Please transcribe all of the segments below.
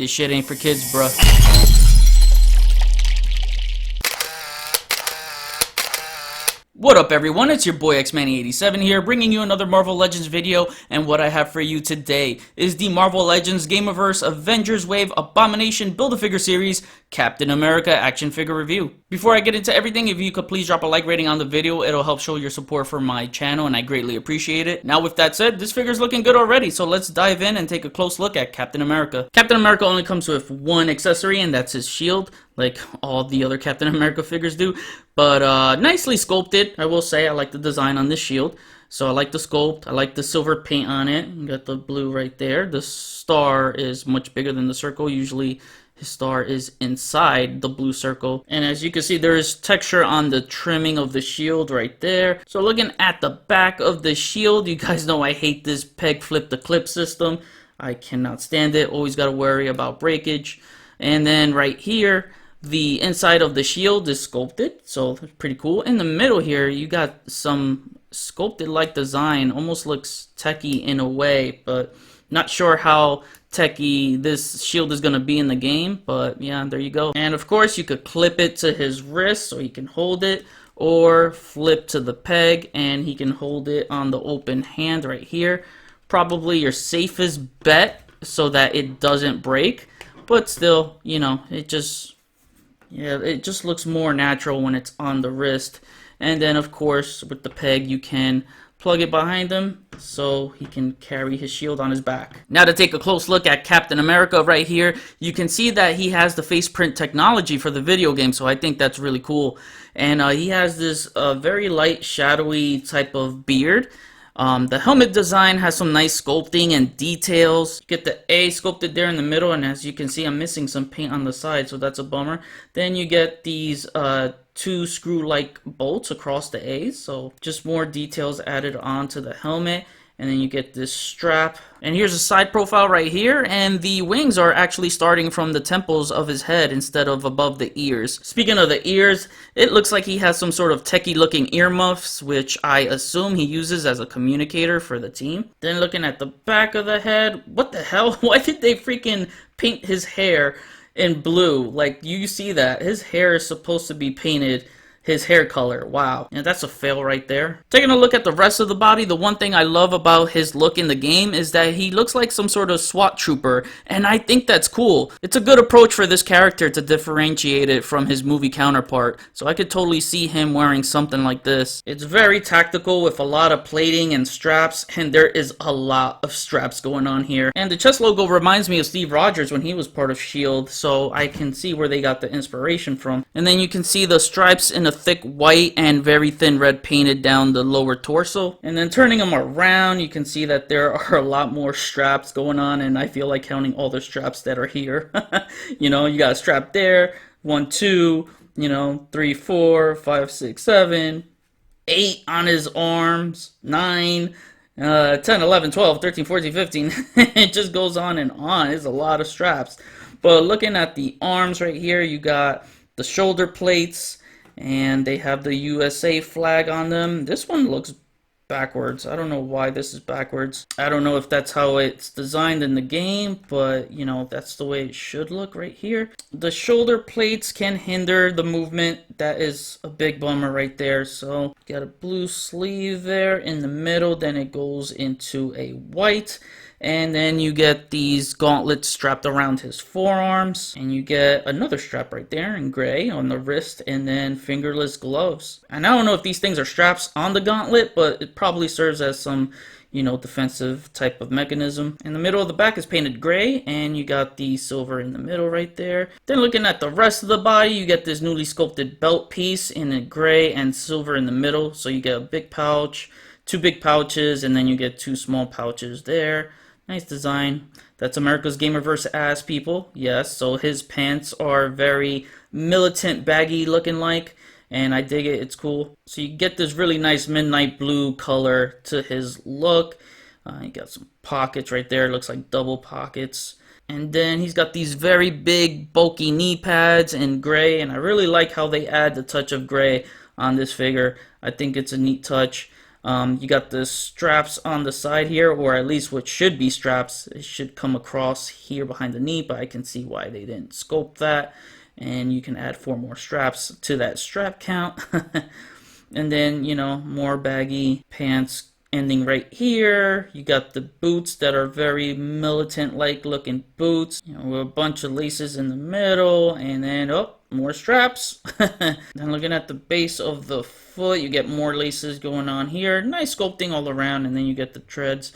This shit ain't for kids, bruh. What up everyone, it's your boy X-Manny87 here, bringing you another Marvel Legends video, and what I have for you today is the Marvel Legends Gamerverse Avengers Wave Abomination Build-A-Figure Series Captain America action figure review. Before I get into everything, if you could please drop a like rating on the video, it'll help show your support for my channel and I greatly appreciate it. Now with that said, this figure's looking good already, so let's dive in and take a close look at Captain America. Captain America only comes with one accessory, and that's his shield, like all the other Captain America figures do. But nicely sculpted, I will say. I like the design on this shield. So I like the sculpt, I like the silver paint on it. You got the blue right there. The star is much bigger than the circle. Usually his star is inside the blue circle. And as you can see, there is texture on the trimming of the shield right there. So looking at the back of the shield, you guys know I hate this peg flip the clip system. I cannot stand it. Always got to worry about breakage. And then right here, the inside of the shield is sculpted, so it's pretty cool. In the middle here, you got some sculpted like design. Almost looks techie in a way, but not sure how techie this shield is going to be in the game. But yeah, there you go. And of course, you could clip it to his wrist so he can hold it, or flip to the peg and he can hold it on the open hand right here. Probably your safest bet so that it doesn't break, but still, you know, it just looks more natural when it's on the wrist. And then of course with the peg you can plug it behind him so he can carry his shield on his back. Now to take a close look at Captain America right here, you can see that he has the face print technology for the video game, so I think that's really cool. And he has this very light shadowy type of beard. The helmet design has some nice sculpting and details. You get the A sculpted there in the middle, and as you can see, I'm missing some paint on the side, so that's a bummer. Then you get these two screw-like bolts across the A's, so just more details added onto the helmet. And then you get this strap. And here's a side profile right here, and the wings are actually starting from the temples of his head instead of above the ears. Speaking of the ears, it looks like he has some sort of techie looking earmuffs, which I assume he uses as a communicator for the team. Then looking at the back of the head, what the hell? Why did they freaking paint his hair in blue? Like, you see that? His hair is supposed to be painted his hair color. Wow. And that's a fail right there. Taking a look at the rest of the body, the one thing I love about his look in the game is that he looks like some sort of SWAT trooper, and I think that's cool. It's a good approach for this character to differentiate it from his movie counterpart, so I could totally see him wearing something like this. It's very tactical with a lot of plating and straps, and there is a lot of straps going on here. And the chest logo reminds me of Steve Rogers when he was part of S.H.I.E.L.D., so I can see where they got the inspiration from. And then you can see the stripes in a thick white and very thin red painted down the lower torso. And then turning them around, you can see that there are a lot more straps going on, and I feel like counting all the straps that are here. You know, you got a strap there, 1, 2, you know, 3, 4, 5, 6, 7, 8 on his arms, 9, 10, 11, 12, 13, 14, 15. It just goes on and on. It's a lot of straps. But looking at the arms right here, you got the shoulder plates, and they have the USA flag on them. This one looks backwards. I don't know why this is backwards. I don't know if that's how it's designed in the game, but you know, that's the way it should look right here. The shoulder plates can hinder the movement. That is a big bummer right there. So got a blue sleeve there in the middle, then it goes into a white. And then you get these gauntlets strapped around his forearms. And you get another strap right there in gray on the wrist, and then fingerless gloves. And I don't know if these things are straps on the gauntlet, but it probably serves as some, you know, defensive type of mechanism. And the middle of the back is painted gray, and you got the silver in the middle right there. Then looking at the rest of the body, you get this newly sculpted belt piece in a gray and silver in the middle. So you get a big pouch, 2 big pouches, and then you get 2 small pouches there. Nice design. That's America's Gamerverse ass, people. Yes, so his pants are very militant, baggy looking like, and I dig it. It's cool. So you get this really nice midnight blue color to his look. You got some pockets right there. It looks like double pockets. And then he's got these very big, bulky knee pads in gray, and I really like how they add the touch of gray on this figure. I think it's a neat touch. You got the straps on the side here, or at least what should be straps. It should come across here behind the knee, but I can see why they didn't sculpt that. And you can add 4 more straps to that strap count. And then, you know, more baggy pants ending right here. You got the boots that are very militant-like looking boots, you know, with a bunch of laces in the middle, and then more straps. Then looking at the base of the foot, you get more laces going on here. Nice sculpting all around, and then you get the treads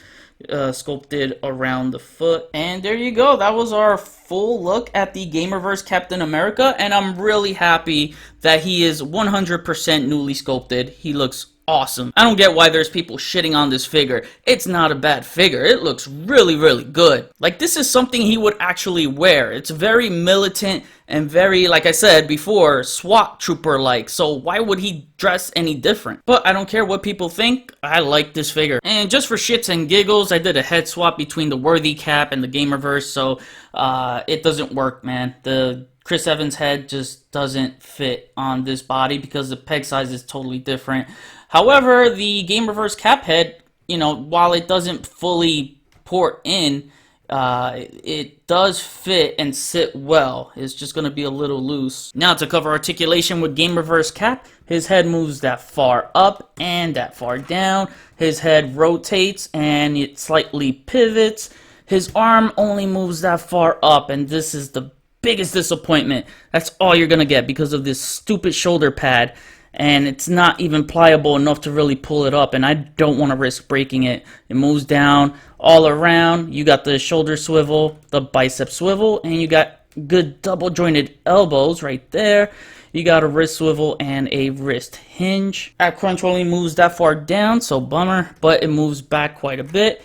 sculpted around the foot. And there you go. That was our full look at the Gamerverse Captain America, and I'm really happy that he is 100% newly sculpted. He looks awesome. I don't get why there's people shitting on this figure. It's not a bad figure. It looks really, really good. Like, this is something he would actually wear. It's very militant and very, like I said before, SWAT trooper-like. So why would he dress any different? But I don't care what people think. I like this figure. And just for shits and giggles, I did a head swap between the Worthy Cap and the Gamerverse. So it doesn't work, man. The Chris Evans head just doesn't fit on this body because the peg size is totally different. However, the Gamerverse Cap head, you know, while it doesn't fully port in, it does fit and sit well. It's just going to be a little loose. Now to cover articulation with Gamerverse Cap, his head moves that far up and that far down. His head rotates and it slightly pivots. His arm only moves that far up, and this is the biggest disappointment. That's all you're going to get because of this stupid shoulder pad. And it's not even pliable enough to really pull it up, and I don't want to risk breaking it. It moves down all around. You got the shoulder swivel, the bicep swivel, and you got good double jointed elbows right there. You got a wrist swivel and a wrist hinge. At crunch only moves that far down, so bummer, but it moves back quite a bit.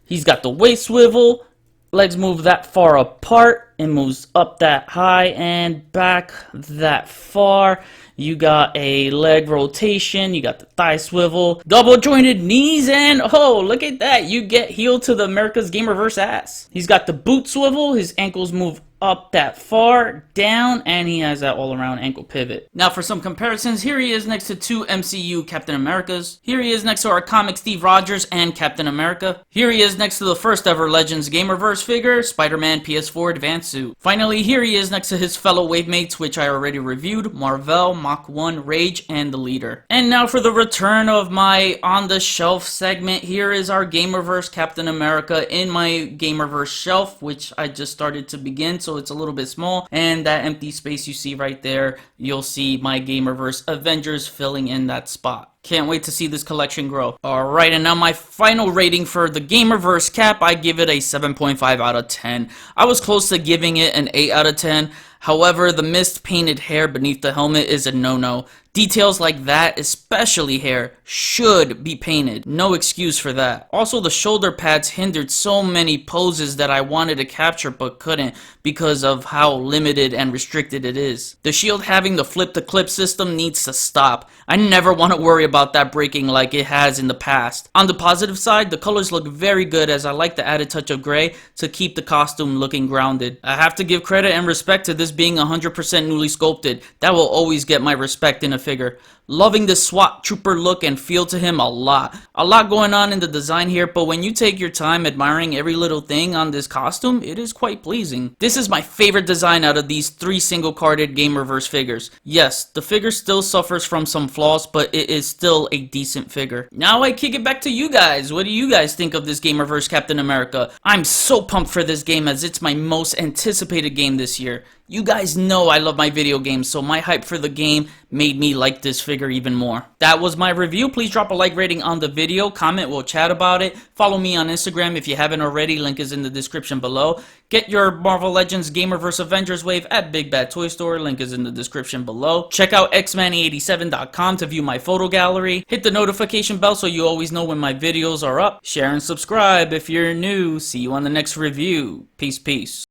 He's got the waist swivel. Legs move that far apart. It moves up that high and back that far. You got a leg rotation. You got the thigh swivel. Double jointed knees, and oh, look at that. You get heel to the America's Gamerverse ass. He's got the boot swivel. His ankles move up that far, down, and he has that all-around ankle pivot. Now for some comparisons, here he is next to 2 MCU Captain Americas. Here he is next to our comic Steve Rogers and Captain America. Here he is next to the first ever Legends Gamerverse figure, Spider-Man PS4 Advanced Suit. Finally, here he is next to his fellow wavemates, which I already reviewed, Marvel, Mach 1, Rage, and the Leader. And now for the return of my on-the-shelf segment, here is our Gamerverse Captain America in my Gamerverse shelf, which I just started to begin, so it's a little bit small, and that empty space you see right there, you'll see my Gamerverse Avengers filling in that spot. Can't wait to see this collection grow. Alright, and now my final rating for the Gamerverse Cap, I give it a 7.5 out of 10. I was close to giving it an 8 out of 10. However, the mist painted hair beneath the helmet is a no-no. Details like that, especially hair, should be painted. No excuse for that. Also, the shoulder pads hindered so many poses that I wanted to capture but couldn't because of how limited and restricted it is. The shield having the flip-to-clip system needs to stop. I never want to worry about that breaking like it has in the past. On the positive side, the colors look very good as I like the added touch of gray to keep the costume looking grounded. I have to give credit and respect to this being 100% newly sculpted. That will always get my respect in a figure. Loving the SWAT trooper look and feel to him a lot. A lot going on in the design here, but when you take your time admiring every little thing on this costume, it is quite pleasing. This is my favorite design out of these 3 single-carded Gamerverse figures. Yes, the figure still suffers from some flaws, but it is still a decent figure. Now I kick it back to you guys. What do you guys think of this Gamerverse Captain America? I'm so pumped for this game as it's my most anticipated game this year. You guys know I love my video games, so my hype for the game made me like this figure even more. That was my review. Please drop a like rating on the video, comment, we'll chat about it. Follow me on Instagram if you haven't already, link is in the description below. Get your Marvel Legends Gamerverse Avengers wave at Big Bad Toy Store, link is in the description below. Check out xmanny87.com to view my photo gallery. Hit the notification bell so you always know when my videos are up. Share and subscribe if you're new. See you on the next review. Peace, peace.